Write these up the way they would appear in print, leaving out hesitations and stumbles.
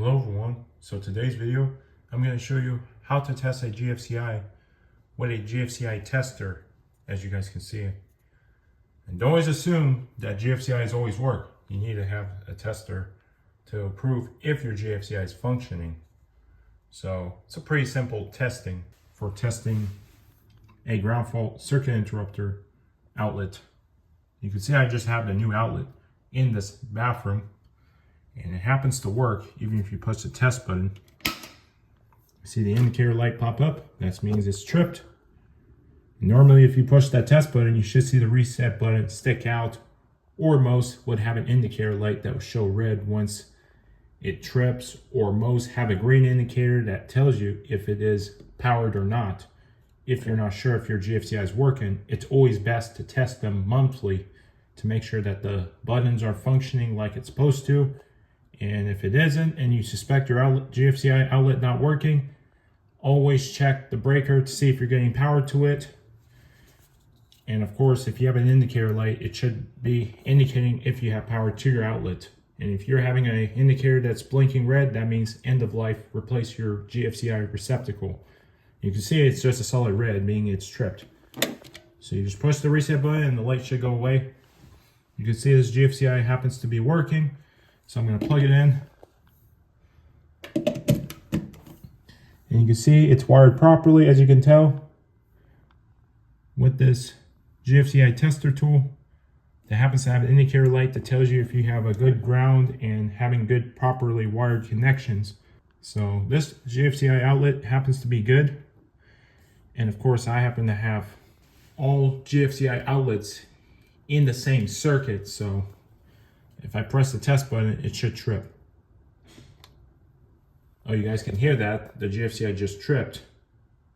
Hello everyone. So today's video, I'm going to show you how to test a GFCI with a GFCI tester, as you guys can see. And don't always assume that GFCIs always work. You need to have a tester to prove if your GFCI is functioning. So it's a pretty simple testing for testing a ground fault circuit interrupter outlet. You can see I just have the new outlet in this bathroom. And it happens to work even if you push the test button. See the indicator light pop up? That means it's tripped. Normally if you push that test button, you should see the reset button stick out, or most would have an indicator light that will show red once it trips, or most have a green indicator that tells you if it is powered or not. If you're not sure if your GFCI is working, it's always best to test them monthly to make sure that the buttons are functioning like it's supposed to. And if it isn't, and you suspect your GFCI outlet not working, always check the breaker to see if you're getting power to it. And of course, if you have an indicator light, it should be indicating if you have power to your outlet. And if you're having an indicator that's blinking red, that means end of life, replace your GFCI receptacle. You can see it's just a solid red, meaning it's tripped. So you just push the reset button and the light should go away. You can see this GFCI happens to be working. So I'm going to plug it in. And you can see it's wired properly, as you can tell, with this GFCI tester tool that happens to have an indicator light that tells you if you have a good ground and having good properly wired connections. So this GFCI outlet happens to be good. And of course, I happen to have all GFCI outlets in the same circuit. So if I press the test button, it should trip. Oh, you guys can hear that. The GFCI just tripped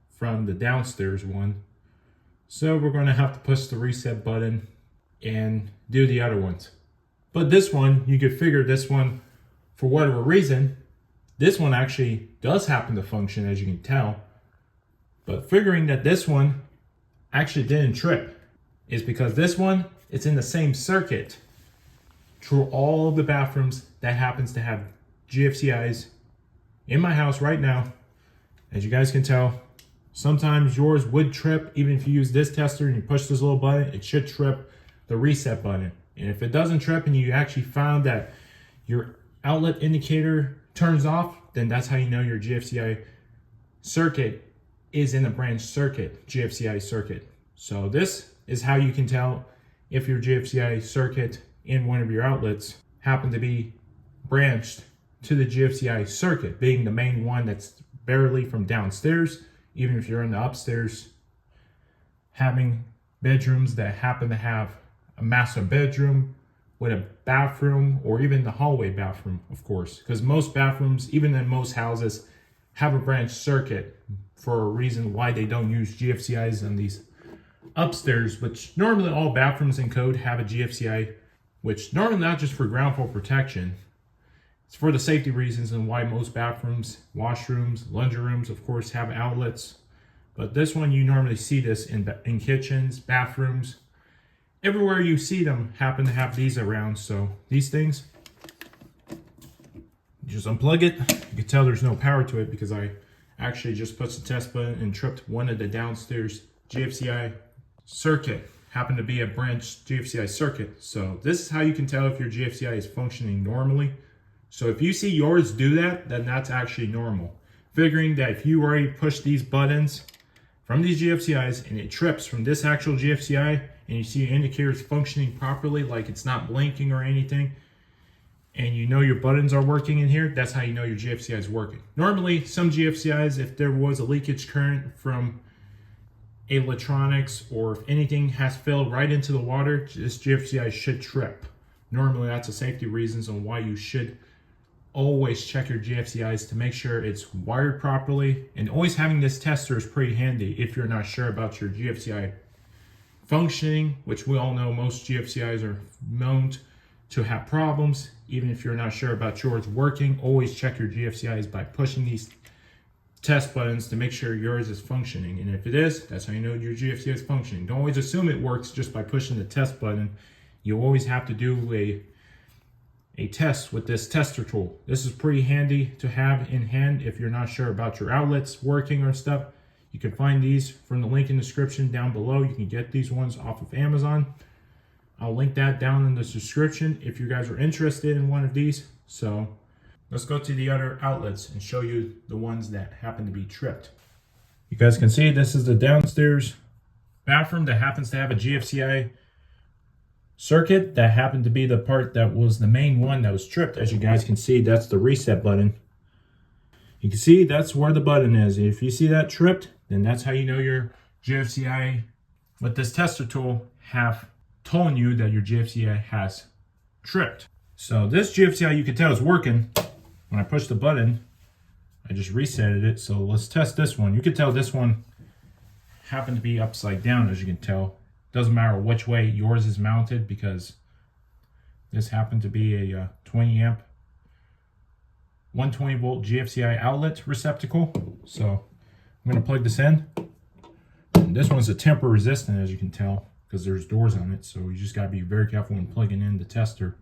from the downstairs one. So we're going to have to push the reset button and do the other ones. But this one, you could figure this one, for whatever reason, this one actually does happen to function, as you can tell. But figuring that this one actually didn't trip is because this one, it's in the same circuit through all of the bathrooms that happens to have GFCIs in my house right now. As you guys can tell, sometimes yours would trip. Even if you use this tester and you push this little button, it should trip the reset button. And if it doesn't trip and you actually found that your outlet indicator turns off, then that's how you know your GFCI circuit is in a branch circuit, GFCI circuit. So this is how you can tell if your GFCI circuit in one of your outlets happen to be branched to the GFCI circuit, being the main one that's barely from downstairs. Even if you're in the upstairs, having bedrooms that happen to have a master bedroom with a bathroom, or even the hallway bathroom, of course, because most bathrooms, even in most houses, have a branched circuit for a reason why they don't use GFCIs in these upstairs, which normally all bathrooms in code have a GFCI, which normally not just for ground fault protection, it's for the safety reasons and why most bathrooms, washrooms, laundry rooms, of course, have outlets. But this one, you normally see this in kitchens, bathrooms, everywhere you see them happen to have these around. So these things, you just unplug it. You can tell there's no power to it because I actually just pushed the test button and tripped one of the downstairs GFCI circuit. Happened to be a branched GFCI circuit. So this is how you can tell if your GFCI is functioning normally. So if you see yours do that, then that's actually normal. Figuring that if you already push these buttons from these GFCIs and it trips from this actual GFCI, and you see your indicator is functioning properly, like it's not blinking or anything, and you know your buttons are working in here, that's how you know your GFCI is working. Normally, some GFCIs, if there was a leakage current from electronics, or if anything has filled right into the water, this GFCI should trip. Normally that's a safety reasons on why you should always check your GFCIs to make sure it's wired properly. And always having this tester is pretty handy if you're not sure about your GFCI functioning, which we all know most GFCIs are known to have problems. Even if you're not sure about yours working, always check your GFCIs by pushing these test buttons to make sure yours is functioning. And if it is, that's how you know your GFCI is functioning. Don't always assume it works just by pushing the test button. You always have to do a a test with this tester tool. This is pretty handy to have in hand if you're not sure about your outlets working or stuff. You can find these from the link in the description down below. You can get these ones off of Amazon. I'll link that down in the description if you guys are interested in one of these. So let's go to the other outlets and show you the ones that happen to be tripped. You guys can see this is the downstairs bathroom that happens to have a GFCI circuit. That happened to be the part that was the main one that was tripped. As you guys can see, that's the reset button. You can see that's where the button is. If you see that tripped, then that's how you know your GFCI with this tester tool have told you that your GFCI has tripped. So this GFCI, you can tell is working. When I push the button, I just resetted it. So let's test this one. You can tell this one happened to be upside down, as you can tell. Doesn't matter which way yours is mounted, because this happened to be a 20 amp 120 volt GFCI outlet receptacle. So I'm going to plug this in. And this one's a temper resistant, as you can tell, because there's doors on it. So you just got to be very careful when plugging in the tester.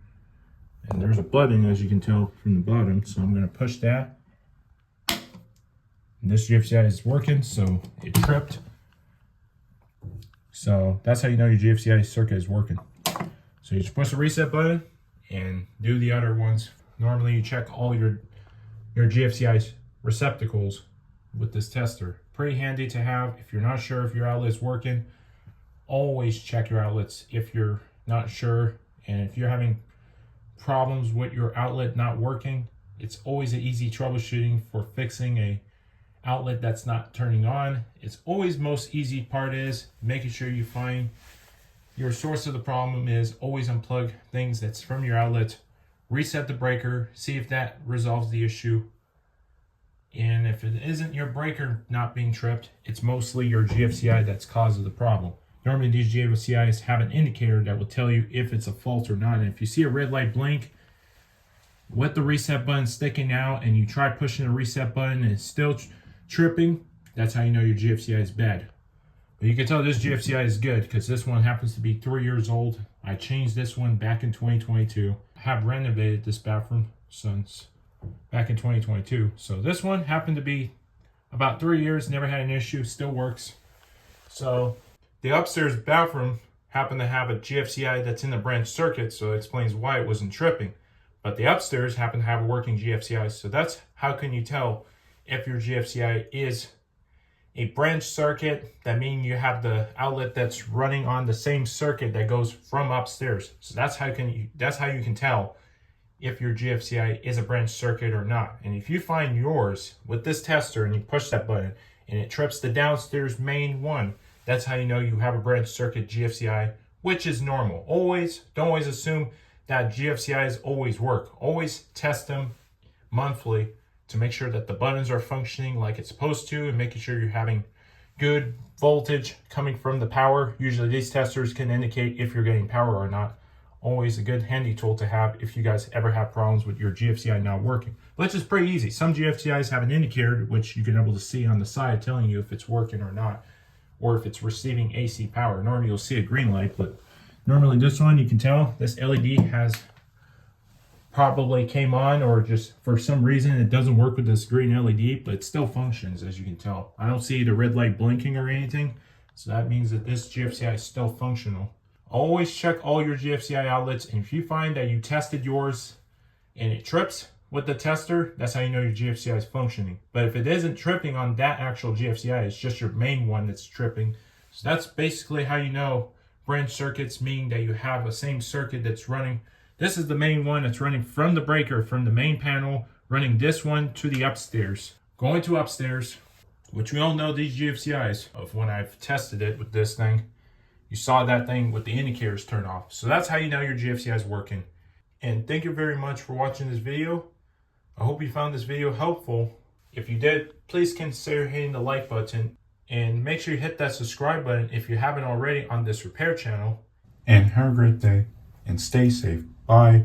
And there's a button, as you can tell from the bottom. So I'm going to push that. And this GFCI is working, so it tripped. So that's how you know your GFCI circuit is working. So you just push the reset button and do the other ones. Normally you check all your GFCI receptacles with this tester. Pretty handy to have if you're not sure if your outlet's working. Always check your outlets if you're not sure. And if you're having problems with your outlet not working, it's always an easy troubleshooting for fixing a outlet that's not turning on. It's always most easy part is making sure you find your source of the problem. Is always unplug things that's from your outlet, reset the breaker, see if that resolves the issue. And if it isn't your breaker not being tripped, it's mostly your GFCI that's causing the problem. Normally these GFCIs have an indicator that will tell you if it's a fault or not. And if you see a red light blink with the reset button sticking out and you try pushing the reset button and it's still tripping, that's how you know your GFCI is bad. But you can tell this GFCI is good because this one happens to be 3 years old. I changed this one back in 2022. I have renovated this bathroom since back in 2022. So this one happened to be about 3 years, never had an issue, still works. So the upstairs bathroom happened to have a GFCI that's in the branch circuit, so it explains why it wasn't tripping. But the upstairs happened to have a working GFCI, so that's how can you tell if your GFCI is a branch circuit. That means you have the outlet that's running on the same circuit that goes from upstairs. So that's how you can tell if your GFCI is a branch circuit or not. And if you find yours with this tester and you push that button and it trips the downstairs main one, that's how you know you have a branch circuit GFCI, which is normal. Don't always assume that GFCIs always work. Always test them monthly to make sure that the buttons are functioning like it's supposed to, and making sure you're having good voltage coming from the power. Usually these testers can indicate if you're getting power or not. Always a good handy tool to have if you guys ever have problems with your GFCI not working. But it's just pretty easy. Some GFCIs have an indicator which you can be able to see on the side telling you if it's working or not, or if it's receiving AC power. Normally you'll see a green light, but normally this one you can tell this LED has probably came on, or just for some reason it doesn't work with this green LED, but it still functions, as you can tell. I don't see the red light blinking or anything, so that means that this GFCI is still functional. Always check all your GFCI outlets, and if you find that you tested yours and it trips with the tester, that's how you know your GFCI is functioning. But if it isn't tripping on that actual GFCI, it's just your main one that's tripping. So that's basically how you know branch circuits, meaning that you have a same circuit that's running. This is the main one that's running from the breaker, from the main panel, running this one to the upstairs. Going to upstairs, which we all know these GFCIs, of when I've tested it with this thing, you saw that thing with the indicators turn off. So that's how you know your GFCI is working. And thank you very much for watching this video. I hope you found this video helpful. If you did, please consider hitting the like button and make sure you hit that subscribe button if you haven't already on this repair channel. And have a great day and stay safe. Bye.